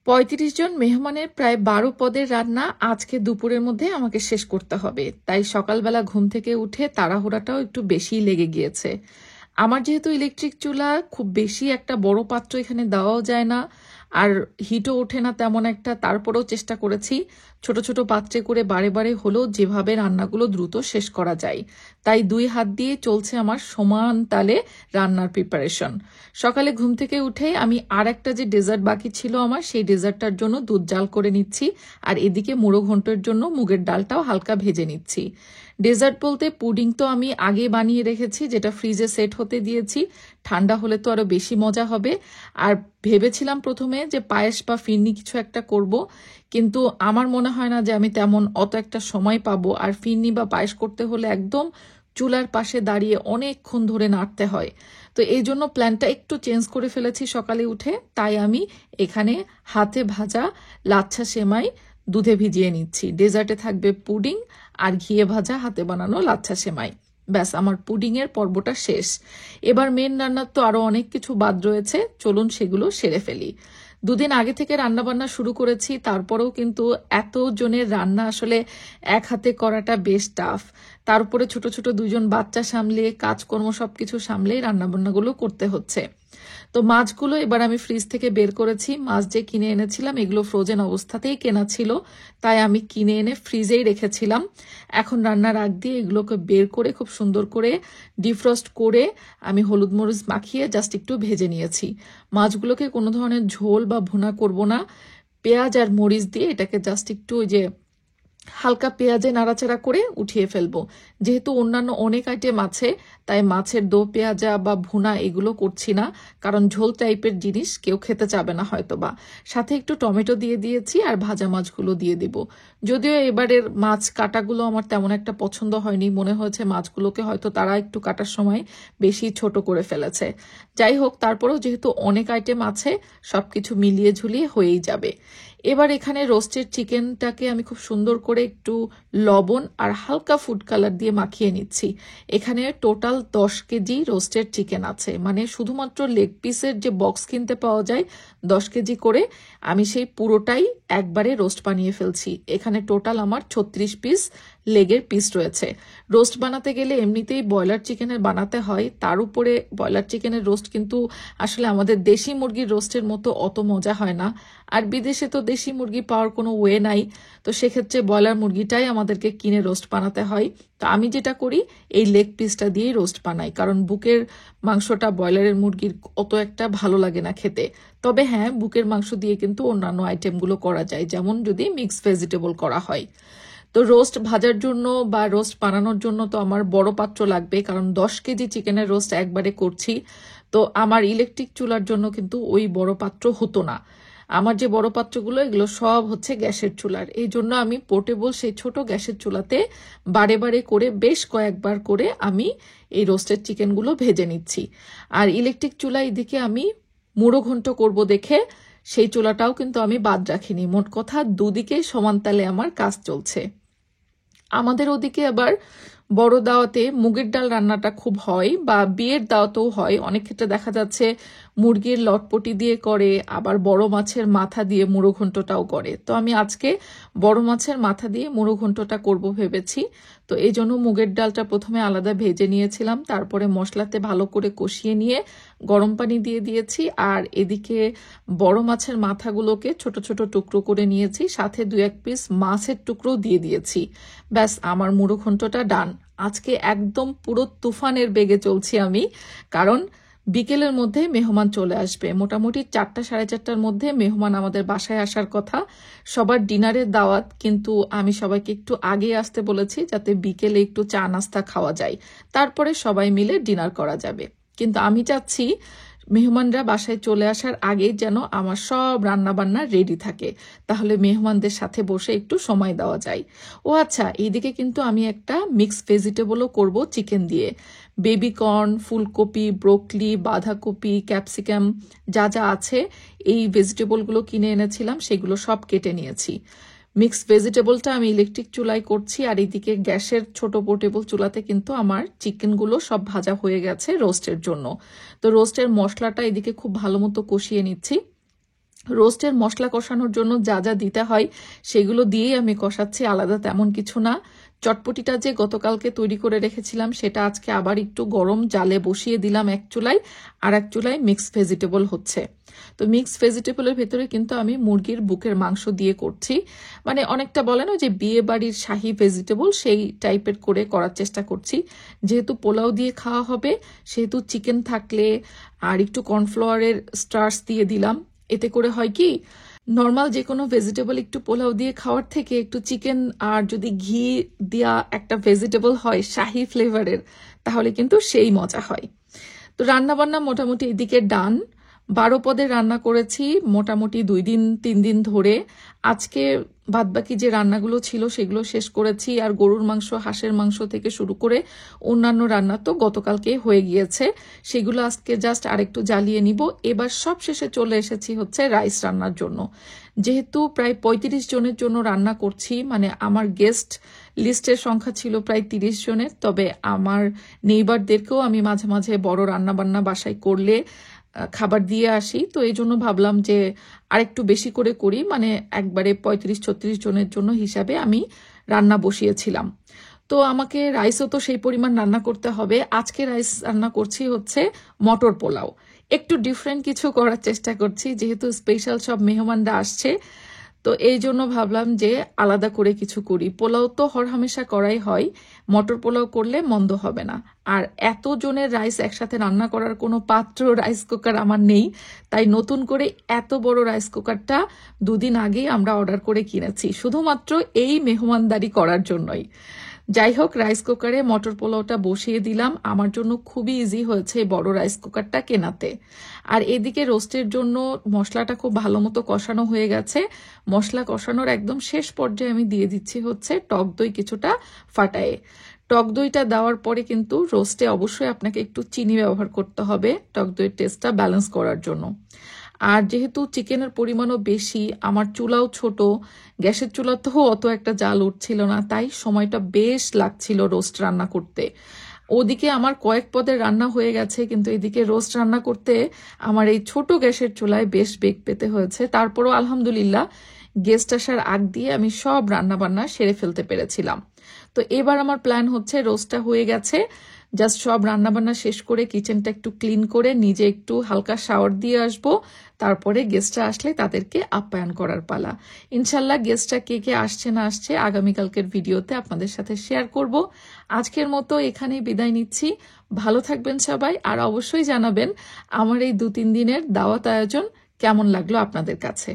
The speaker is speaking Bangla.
৩৫ জন মেহমানের প্রায় ১২ পদের রান্না আজকে দুপুরের মধ্যে আমাকে শেষ করতে হবে। তাই সকালবেলা ঘুম থেকে উঠে তাড়াহুড়াটাও একটু বেশিই লেগে গিয়েছে। আমার যেহেতু ইলেকট্রিক চুলা, খুব বেশি একটা বড় পাত্র এখানে দেওয়াও যায় না, আর হিটও ওঠে না তেমন একটা। তারপরেও চেষ্টা করেছি ছোট ছোট পাত্রে করে বারে বারে হলেও যেভাবে রান্নাগুলো দ্রুত শেষ করা যায়। তাই ২ হাত দিয়ে চলছে আমার সমান তালে রান্নার প্রিপারেশন। সকালে ঘুম থেকে উঠে আমি আর একটা যে ডেজার্ট বাকি ছিল আমার, সেই ডেজার্টটার জন্য দুধ জাল করে নিচ্ছি, আর এদিকে মুড়ো ঘন্টের জন্য মুগের ডালটাও হালকা ভেজে নিচ্ছি। ডেজার্ট বলতে পুডিং তো আমি আগে বানিয়ে রেখেছি, যেটা ফ্রিজে সেট হতে দিয়েছি। ঠান্ডা হলে তো আরো বেশি মজা হবে। আর ভেবেছিলাম প্রথমে যে পায়েস বা ফিরনি কিছু একটা করব, কিন্তু আমার মনে হয় না যে আমি তেমন অত একটা সময় পাবো। আর ফিরনি বা পায়েস করতে হলে একদম চুলার পাশে দাঁড়িয়ে অনেকক্ষণ ধরে নাড়তে হয়। তো এই জন্য প্ল্যানটা একটু চেঞ্জ করে ফেলেছি সকালে উঠে। তাই আমি এখানে হাতে ভাজা লাচ্ছা সেমাই দুধে ভিজিয়ে নিচ্ছি। ডেজার্টে থাকবে পুডিং আর ঘিয়ে ভাজা হাতে বানানো লাচ্ছা সেমাই। ব্যাস, আমার পুডিং এর পর্বটা শেষ। এবার মেন রান্নার তো আরো অনেক কিছু বাদ রয়েছে, চলুন সেগুলো সেরে ফেলি। দুদিন আগে থেকে রান্না বান্না শুরু করেছি, তারপরেও কিন্তু এত জনের রান্না আসলে এক হাতে করাটা বেশ টাফ। তার উপরে ছোট ছোট 2 জন বাচ্চা সামলে কাজকর্ম সবকিছু সামলেই রান্না বান্নাগুলো করতে হচ্ছে। তো মাছগুলো এবার আমি ফ্রিজ থেকে বের করেছি। মাছ যে কিনে এনেছিলাম এগুলো ফ্রোজেন অবস্থাতেই কেনা ছিল, তাই আমি কিনে এনে ফ্রিজেই রেখেছিলাম। এখন রান্নার আগ দিয়ে এগুলোকে বের করে খুব সুন্দর করে ডিফ্রস্ট করে আমি হলুদ মরিচ মাখিয়ে জাস্ট একটু ভেজে নিয়েছি। মাছগুলোকে কোনো ধরনের ঝোল বা ভুনা করব না, পেঁয়াজ আর মরিচ দিয়ে এটাকে জাস্ট একটু ওই যে হালকা পেঁয়াজে নাড়াচাড়া করে উঠিয়ে ফেলবো। যেহেতু অন্যান্য অনেক আইটেম আছে, তাই মাছের দো পেঁয়াজা বা ভুনা এগুলো করছি না, কারণ ঝোল টাইপের জিনিস কেউ খেতে চাবে না হয়তোবা। সাথে একটু টমেটো দিয়ে দিয়েছি আর ভাজা মাছগুলো দিয়ে দিব। যদিও এবারের মাছ কাটাগুলো আমার তেমন একটা পছন্দ হয়নি, মনে হয়েছে মাছগুলোকে হয়তো তারা একটু কাটার সময় বেশি ছোট করে ফেলেছে। যাই হোক, তারপরেও যেহেতু অনেক আইটেম আছে, সবকিছু মিলিয়ে ঝুলিয়ে হয়েই যাবে। এবার এখানে রোস্টেড চিকেনটাকে আমি খুব সুন্দর করে একটু লবণ আর হালকা ফুড কালার দিয়ে মাখিয়ে নিচ্ছি। এখানে টোটাল 10 কেজি রোস্টেড চিকেন আছে, মানে শুধুমাত্র লেগ পিসের যে বক্স কিনতে পাওয়া যায় 10 কেজি করে, আমি সেই পুরোটাই একবারে রোস্ট বানিয়ে ফেলছি। এখানে টোটাল আমার 36 পিস লেগের পিস রয়েছে। রোস্ট বানাতে গেলে এমনিতেই ব্রয়লার চিকেনের বানাতে হয়, তার উপরে ব্রয়লার চিকেনের রোস্ট কিন্তু আসলে আমাদের দেশি মুরগির রোস্টের মতো অত মজা হয় না। আর বিদেশে তো দেশি মুরগি পাওয়ার কোনো ওয়ে নাই, তো সেক্ষেত্রে ব্রয়লার মুরগিটাই আমাদেরকে কিনে রোস্ট বানাতে হয়। তো আমি যেটা করি, এই লেগ পিসটা দিয়েই রোস্ট বানাই, কারণ বুকের মাংসটা ব্রয়লারের মুরগির অত একটা ভালো লাগে না খেতে। তবে হ্যাঁ, বুকের মাংস দিয়ে কিন্তু অন্যান্য আইটেমগুলো করা যায়, যেমন যদি মিক্স ভেজিটেবল করা হয়। তো রোস্ট ভাজার জন্য বা রোস্ট বানানোর জন্য তো আমার বড় পাত্র লাগবে, কারণ 10 কেজি চিকেনের রোস্ট একবারে করছি। তো আমার ইলেকট্রিক চুলার জন্য কিন্তু ওই বড় পাত্র হতো না। আমার যে বড় পাত্রগুলো এগুলো সব হচ্ছে গ্যাসের চুলার, এই জন্য আমি পোর্টেবল সেই ছোট গ্যাসের চুলাতে বারে বারে করে বেশ কয়েকবার করে আমি এই রোস্টেড চিকেনগুলো ভেজে নিচ্ছি। আর ইলেকট্রিক চুলা এদিকে আমি মুড়ো ঘন্ট করব দেখে সেই চুলাটাও কিন্তু আমি বাদ রাখিনি। মোট কথা দুদিকে সমান তালে আমার কাজ চলছে। আমাদের ওদিকে আবার বড় দাওয়াতে মুগের ডাল রান্নাটা খুব হয়, বা বিয়ের দাওয়াতেও হয়। অনেক ক্ষেত্রে দেখা যাচ্ছে মুরগির লটপটি দিয়ে করে, আবার বড় মাছের মাথা দিয়ে মুড়ো ঘন্টটাও করে। তো আমি আজকে বড় মাছের মাথা দিয়ে মুড়ো ঘন্টটা করব ভেবেছি। তো এই জন্য মুগের ডালটা প্রথমে আলাদা ভেজে নিয়েছিলাম, তারপরে মশলাতে ভালো করে কষিয়ে নিয়ে গরম পানি দিয়ে দিয়েছি। আর এদিকে বড় মাছের মাথাগুলোকে ছোট ছোট টুকরো করে নিয়েছি, সাথে 2-1 পিস মাছের টুকরো দিয়ে দিয়েছি। ব্যাস, আমার মুড়ো ঘন্টটা ডান। আজকে একদম পুরো তুফানের বেগে চলছি আমি, কারণ বিকেলের মধ্যে মেহমান চলে আসবে। মোটামুটি 4টা 4:30টার মধ্যে মেহমান আমাদের বাসায় আসার কথা। সবার ডিনারের দাওয়াত, কিন্তু আমি সবাইকে একটু আগে আসতে বলেছি, যাতে বিকেলে একটু চা নাস্তা খাওয়া যায়, তারপরে সবাই মিলে ডিনার করা যাবে। কিন্তু আমি চাচ্ছি মেহমানরা বাসায় চলে আসার আগে যেন আমার সব রান্না বান্না রেডি থাকে, তাহলে মেহমানদের সাথে বসে একটু সময় দেওয়া যায়। ও আচ্ছা, এইদিকে কিন্তু আমি একটা মিক্স ভেজিটেবলও করব চিকেন দিয়ে। বেবি কর্ন, ফুলকপি, ব্রোকলি, বাঁধাকপি, ক্যাপসিকাম যা যা আছে, এই ভেজিটেবলগুলো কিনে এনেছিলাম, সেগুলো সব কেটে নিয়েছি। মিক্স ভেজিটেবলটা আমি ইলেকট্রিক চুলায় করছি, আর এইদিকে গ্যাসের ছোট পোর্টেবল চুলাতে কিন্তু আমার চিকেনগুলো সব ভাজা হয়ে গেছে রোস্টের জন্য। তো রোস্টের মশলাটা এদিকে খুব ভালো মতো কষিয়ে নিচ্ছি। রোস্টের মশলা কষানোর জন্য যা যা দিতে হয় সেগুলো দিয়েই আমি কষাচ্ছি, আলাদা তেমন কিছু না। চটপটিটা যে গতকালকে তৈরি করে রেখেছিলাম সেটা আজকে আবার একটু গরম জালে বসিয়ে দিলাম এক চুলায়, আর এক চুলায় মিক্সড ভেজিটেবল হচ্ছে। তো মিক্সড ভেজিটেবলের ভেতরে কিন্তু আমি মুরগির বুকের মাংস দিয়ে করছি, মানে অনেকটা বলে না যে বিয়ে বাড়ির শাহী ভেজিটেবল, সেই টাইপের করে করার চেষ্টা করছি। যেহেতু পোলাও দিয়ে খাওয়া হবে সেহেতু চিকেন থাকলে আর একটু কর্নফ্লাওয়ারের স্টার্চ দিয়ে দিলাম। এতে করে হয় কি, নর্মাল যে কোনো ভেজিটেবল একটু পোলাও দিয়ে খাওয়ার থেকে একটু চিকেন আর যদি ঘি দেওয়া একটা ভেজিটেবল হয় শাহি ফ্লেভারের, তাহলে কিন্তু সেই মজা হয়। তো রান্না বান্না মোটামুটি এদিকে ডান। 12 পদের রান্না করেছি মোটামুটি 2-3 দিন ধরে। আজকে বাদবাকি যে রান্নাগুলো ছিল সেগুলো শেষ করেছি, আর গরুর মাংস, হাঁসের মাংস থেকে শুরু করে অন্যান্য রান্না তো গতকালকে হয়ে গিয়েছে, সেগুলো আজকে জাস্ট আরেকটু জ্বালিয়ে নিব। এবার সব শেষে চলে এসেছি হচ্ছে রাইস রান্নার জন্য। যেহেতু প্রায় 35 জনের জন্য রান্না করছি, মানে আমার গেস্ট লিস্টের সংখ্যা ছিল প্রায় 30 জনের, তবে আমার নেইবারদেরকেও আমি মাঝে মাঝে বড় রান্না বান্না বাসায় করলে খাবার দিয়ে আসি। তো এই জন্য ভাবলাম যে আরেকটু বেশি করে করি, মানে একবারে 35-36 জনের জন্য হিসাবে আমি রান্না বসিয়েছিলাম। তো আমাকে রাইসও তো সেই পরিমাণ রান্না করতে হবে। আজকে রাইস রান্না করছি হচ্ছে মটর পোলাও, একটু ডিফারেন্ট কিছু করার চেষ্টা করছি, যেহেতু স্পেশাল সব মেহমানরা আসছে। তো এই জন্য ভাবলাম যে আলাদা করে কিছু করি। পোলাও তো হরহামেশা করাই হয়, মটর পোলাও করলে মন্দ হবে না। আর এত জনের রাইস একসাথে রান্না করার কোনো পাত্র, রাইস কুকার আমার নেই, তাই নতুন করে এত বড় রাইস কুকারটা 2 দিন আগেই আমরা অর্ডার করে কিনেছি, শুধুমাত্র এই মেহমানদারি করার জন্যই। যাই হোক, রাইস কুকারে মটর পোলাওটা বসিয়ে দিলাম। আমার জন্য খুবই ইজি হয়েছে এই বড় রাইস কুকারটা কেনাতে। আর এদিকে রোস্টের জন্য মশলাটা খুব ভালো মতো কষানো হয়ে গেছে। মশলা কষানোর একদম শেষ পর্যায়ে আমি দিয়ে দিচ্ছি হচ্ছে টক দই কিছুটা ফাটায়ে। টক দইটা দেওয়ার পরে কিন্তু রোস্টে অবশ্যই আপনাকে একটু চিনি ব্যবহার করতে হবে টক দইয়ের টেস্টটা ব্যালেন্স করার জন্য। আর যেহেতু চিকেনের পরিমাণও বেশি, আমার চুলাও ছোট, গ্যাসের চুলাতেও অত একটা জাল উঠছিল না, তাই সময়টা বেশ লাগছিল রোস্ট রান্না করতে। ওদিকে আমার কয়েক পদের রান্না হয়ে গেছে, কিন্তু এদিকে রোস্ট রান্না করতে আমার এই ছোট গ্যাসের চুলায় বেশ বেগ পেতে হয়েছে। তারপরও আলহামদুলিল্লাহ গেস্ট আসার আগ দিয়ে আমি সব রান্না বান্না সেরে ফেলতে পেরেছিলাম। তো এবার আমার প্ল্যান হচ্ছে, রোস্টটা হয়ে গেছে, জাস্ট সব রান্নাবান্না শেষ করে কিচেনটা একটু ক্লিন করে নিজে একটু হালকা শাওয়ার দিয়ে আসবো, তারপরে গেস্টরা আসলে তাদেরকে আপ্যায়ন করার পালা। ইনশাল্লাহ গেস্টরা কে কে আসছে না আসছে আগামীকালকের ভিডিওতে আপনাদের সাথে শেয়ার করব। আজকের মতো এখানেই বিদায় নিচ্ছি। ভালো থাকবেন সবাই, আর অবশ্যই জানাবেন আমার এই 2-3 দিনের দাওয়াত আয়োজন কেমন লাগলো আপনাদের কাছে।